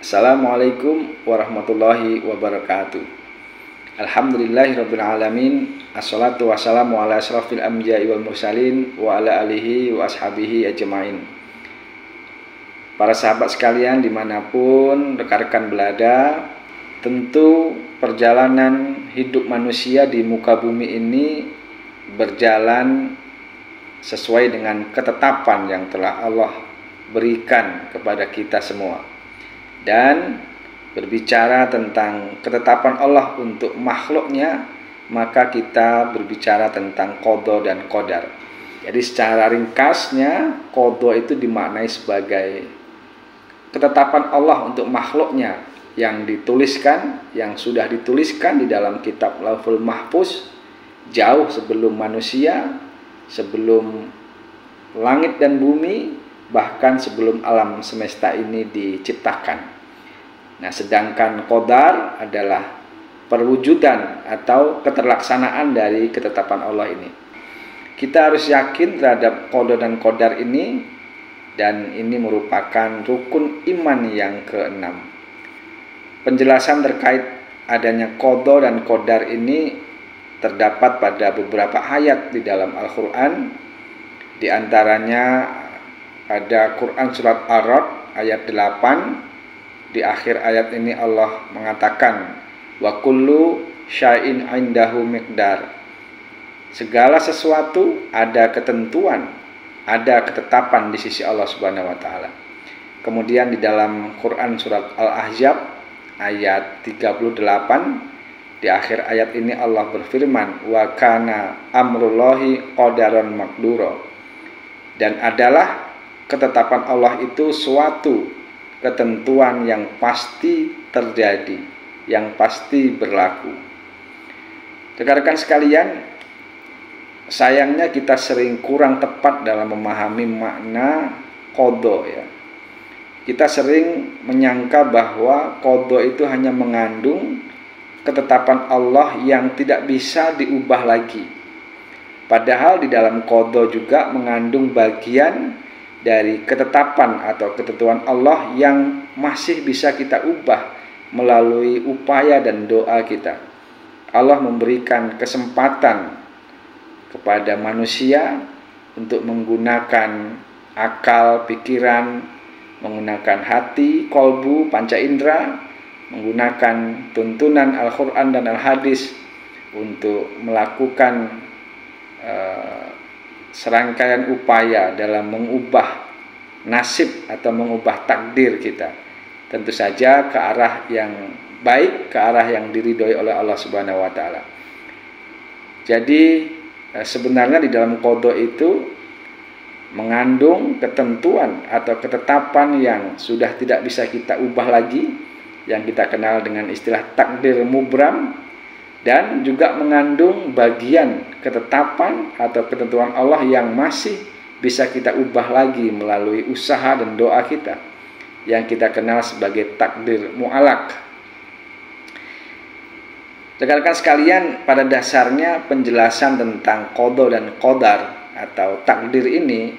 Assalamualaikum warahmatullahi wabarakatuh. Alhamdulillahirabbil alamin. Assalatu wassalamu ala asrafil anbiya'i wal mursalin wa ala alihi wa ashabihi ajmain. Para sahabat sekalian dimanapun rekan-rekan berada, tentu perjalanan hidup manusia di muka bumi ini berjalan sesuai dengan ketetapan yang telah Allah berikan kepada kita semua. Dan berbicara tentang ketetapan Allah untuk makhluknya, maka kita berbicara tentang qada dan qadar. Jadi secara ringkasnya, qada itu dimaknai sebagai ketetapan Allah untuk makhluknya yang dituliskan, yang sudah dituliskan di dalam kitab Lauhul Mahfuz jauh sebelum manusia, sebelum langit dan bumi, bahkan sebelum alam semesta ini diciptakan. Nah, sedangkan qadar adalah perwujudan atau keterlaksanaan dari ketetapan Allah ini. Kita harus yakin terhadap qada dan qadar ini, dan ini merupakan rukun iman yang keenam. Penjelasan terkait adanya qada dan qadar ini terdapat pada beberapa ayat di dalam Al-Quran. Di antaranya pada Quran surat Ar-Ra'd ayat 8. Di akhir ayat ini Allah mengatakan, wa kullu syai'in indahu miqdar. Segala sesuatu ada ketentuan, ada ketetapan di sisi Allah Subhanahu wa taala. Kemudian di dalam Quran surat Al-Ahzab ayat 38, di akhir ayat ini Allah berfirman, wa kana amrullahi qadaran maqdura. Dan adalah ketetapan Allah itu suatu ketentuan yang pasti terjadi, yang pasti berlaku. Rekan-rekan sekalian, sayangnya kita sering kurang tepat dalam memahami makna qada ya. Kita sering menyangka bahwa qada itu hanya mengandung ketetapan Allah yang tidak bisa diubah lagi. Padahal di dalam qada juga mengandung bagian dari ketetapan atau ketentuan Allah yang masih bisa kita ubah melalui upaya dan doa kita. Allah memberikan kesempatan kepada manusia untuk menggunakan akal, pikiran, menggunakan hati, kolbu, panca indera, menggunakan tuntunan Al-Quran dan Al-Hadis untuk melakukan serangkaian upaya dalam mengubah nasib atau mengubah takdir kita, tentu saja ke arah yang baik, ke arah yang diridhoi oleh Allah Subhanahu wa taala. Jadi sebenarnya di dalam qada itu mengandung ketentuan atau ketetapan yang sudah tidak bisa kita ubah lagi, yang kita kenal dengan istilah takdir mubram, dan juga mengandung bagian ketetapan atau ketentuan Allah yang masih bisa kita ubah lagi melalui usaha dan doa kita, yang kita kenal sebagai takdir mu'alak. Rekan-rekan sekalian, pada dasarnya penjelasan tentang qada dan qadar atau takdir ini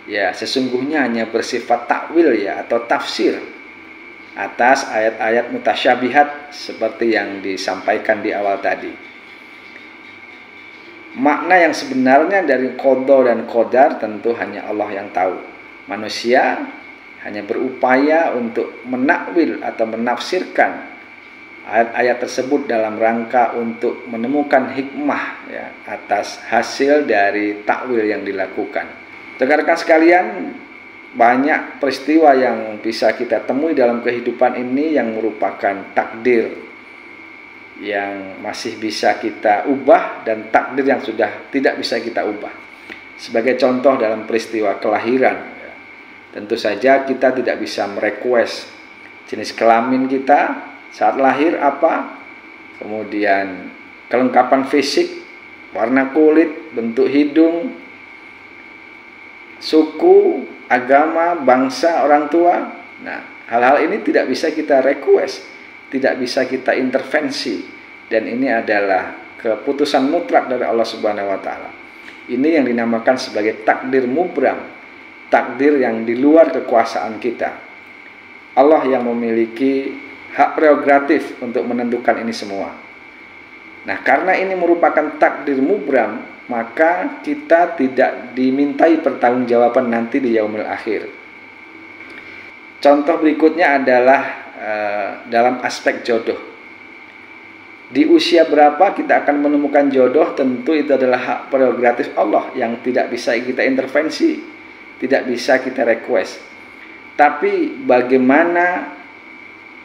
ya sesungguhnya hanya bersifat takwil ya atau tafsir atas ayat-ayat mutasyabihat seperti yang disampaikan di awal tadi. Makna yang sebenarnya dari qada dan qadar tentu hanya Allah yang tahu. Manusia hanya berupaya untuk menakwil atau menafsirkan ayat-ayat tersebut dalam rangka untuk menemukan hikmah ya, atas hasil dari takwil yang dilakukan. Rekan-rekan sekalian, banyak peristiwa yang bisa kita temui dalam kehidupan ini yang merupakan takdir yang masih bisa kita ubah dan takdir yang sudah tidak bisa kita ubah. Sebagai contoh dalam peristiwa kelahiran, tentu saja kita tidak bisa merequest jenis kelamin kita saat lahir apa, kemudian kelengkapan fisik, warna kulit, bentuk hidung, suku, agama, bangsa, orang tua. Nah, hal-hal ini tidak bisa kita request, tidak bisa kita intervensi, dan ini adalah keputusan mutlak dari Allah Subhanahu wa taala. Ini yang dinamakan sebagai takdir mubram, takdir yang di luar kekuasaan kita. Allah yang memiliki hak prerogatif untuk menentukan ini semua. Nah, karena ini merupakan takdir mubram, maka kita tidak dimintai pertanggungjawaban nanti di yaumil akhir. Contoh berikutnya adalah dalam aspek jodoh. Di usia berapa kita akan menemukan jodoh, tentu itu adalah hak prerogatif Allah yang tidak bisa kita intervensi, tidak bisa kita request. Tapi bagaimana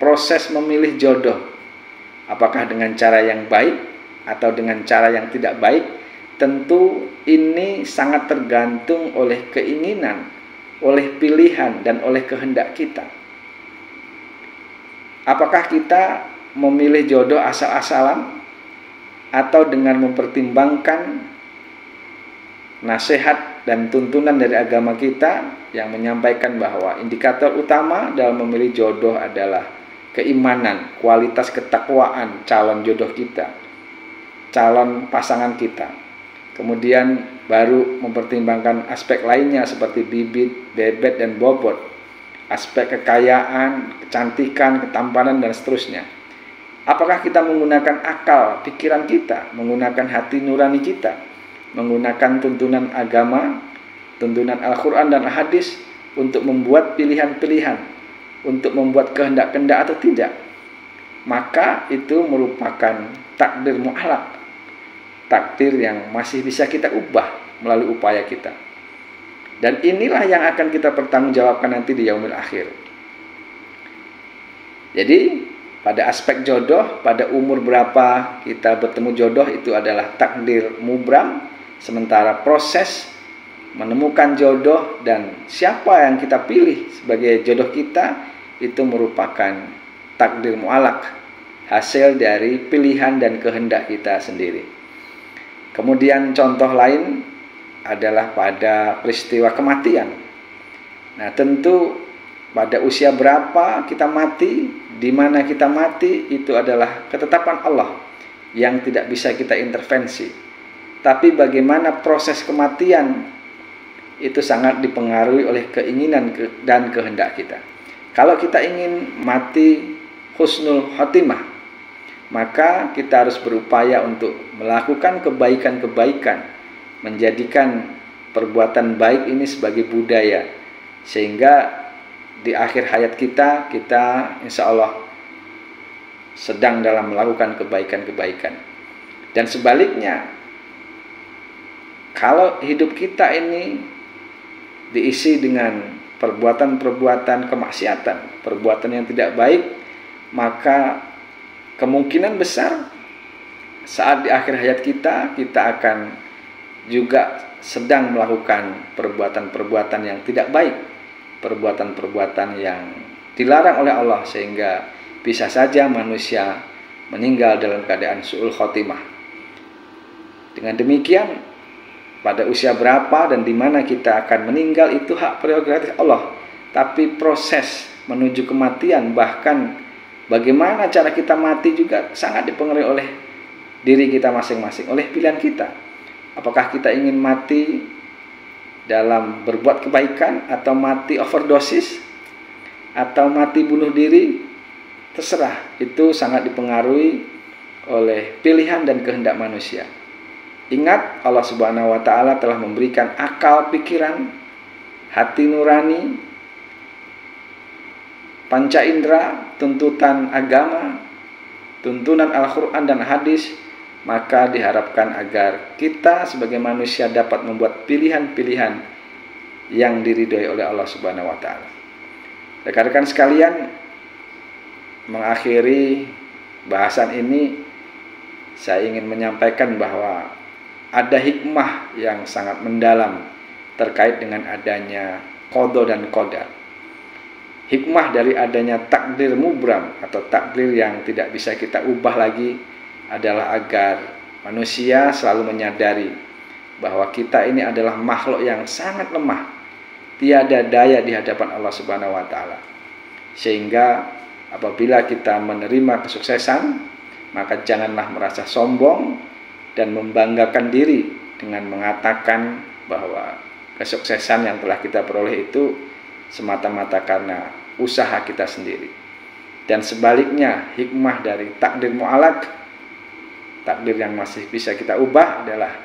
proses memilih jodoh? Apakah dengan cara yang baik atau dengan cara yang tidak baik? Tentu ini sangat tergantung oleh keinginan, oleh pilihan, dan oleh kehendak kita. Apakah kita memilih jodoh asal-asalan atau dengan mempertimbangkan nasihat dan tuntunan dari agama kita yang menyampaikan bahwa indikator utama dalam memilih jodoh adalah keimanan, kualitas ketakwaan calon jodoh kita, calon pasangan kita. Kemudian baru mempertimbangkan aspek lainnya seperti bibit, bebet, dan bobot, aspek kekayaan, kecantikan, ketampanan, dan seterusnya. Apakah kita menggunakan akal, pikiran kita, menggunakan hati nurani kita, menggunakan tuntunan agama, tuntunan Al-Quran dan Al-Hadis untuk membuat pilihan-pilihan, untuk membuat kehendak-kehendak atau tidak? Maka itu merupakan takdir mu'alaq, takdir yang masih bisa kita ubah melalui upaya kita. Dan inilah yang akan kita pertanggungjawabkan nanti di yaumil akhir. Jadi pada aspek jodoh, pada umur berapa kita bertemu jodoh itu adalah takdir mubram. Sementara proses menemukan jodoh dan siapa yang kita pilih sebagai jodoh kita itu merupakan takdir mu'alaq, hasil dari pilihan dan kehendak kita sendiri. Kemudian contoh lain adalah pada peristiwa kematian. Nah, tentu pada usia berapa kita mati, di mana kita mati, itu adalah ketetapan Allah yang tidak bisa kita intervensi. Tapi bagaimana proses kematian itu sangat dipengaruhi oleh keinginan dan kehendak kita. Kalau kita ingin mati husnul khotimah, maka kita harus berupaya untuk melakukan kebaikan-kebaikan, menjadikan perbuatan baik ini sebagai budaya, sehingga di akhir hayat kita insya Allah sedang dalam melakukan kebaikan-kebaikan. Dan sebaliknya, kalau hidup kita ini diisi dengan perbuatan-perbuatan kemaksiatan, perbuatan yang tidak baik, maka kemungkinan besar saat di akhir hayat kita akan juga sedang melakukan perbuatan-perbuatan yang tidak baik, perbuatan-perbuatan yang dilarang oleh Allah, sehingga bisa saja manusia meninggal dalam keadaan su'ul khotimah. Dengan demikian, pada usia berapa dan di mana kita akan meninggal itu hak prerogatif Allah. Tapi proses menuju kematian, bahkan bagaimana cara kita mati juga sangat dipengaruhi oleh diri kita masing-masing, oleh pilihan kita. Apakah kita ingin mati dalam berbuat kebaikan, atau mati overdosis, atau mati bunuh diri? Terserah, itu sangat dipengaruhi oleh pilihan dan kehendak manusia. Ingat, Allah Subhanahu wa Ta'ala telah memberikan akal, pikiran, hati nurani, panca indera, tuntutan agama, tuntunan Al-Quran dan Hadis. Maka diharapkan agar kita sebagai manusia dapat membuat pilihan-pilihan yang diridhoi oleh Allah Subhanahu wa Ta'ala. Rekan-rekan sekalian, mengakhiri bahasan ini, saya ingin menyampaikan bahwa ada hikmah yang sangat mendalam terkait dengan adanya qada dan qadar. Hikmah dari adanya takdir mubram atau takdir yang tidak bisa kita ubah lagi adalah agar manusia selalu menyadari bahwa kita ini adalah makhluk yang sangat lemah, tiada daya di hadapan Allah Subhanahu wa Ta'ala. Sehingga apabila kita menerima kesuksesan, maka janganlah merasa sombong dan membanggakan diri dengan mengatakan bahwa kesuksesan yang telah kita peroleh itu semata-mata karena usaha kita sendiri. Dan sebaliknya, hikmah dari takdir mu'alaq, takdir yang masih bisa kita ubah adalah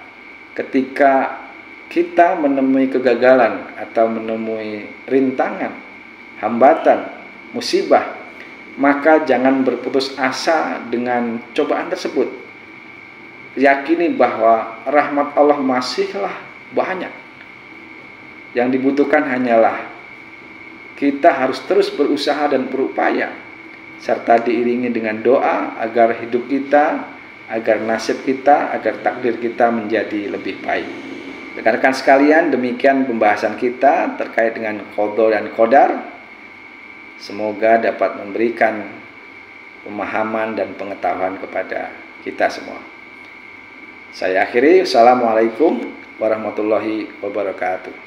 ketika kita menemui kegagalan atau menemui rintangan, hambatan, musibah, maka jangan berputus asa dengan cobaan tersebut. Yakini bahwa rahmat Allah masihlah banyak. Yang dibutuhkan hanyalah kita harus terus berusaha dan berupaya, serta diiringi dengan doa agar hidup kita, agar nasib kita, agar takdir kita menjadi lebih baik. Rekan-rekan sekalian, demikian pembahasan kita terkait dengan qada dan qadar. Semoga dapat memberikan pemahaman dan pengetahuan kepada kita semua. Saya akhiri. Assalamualaikum warahmatullahi wabarakatuh.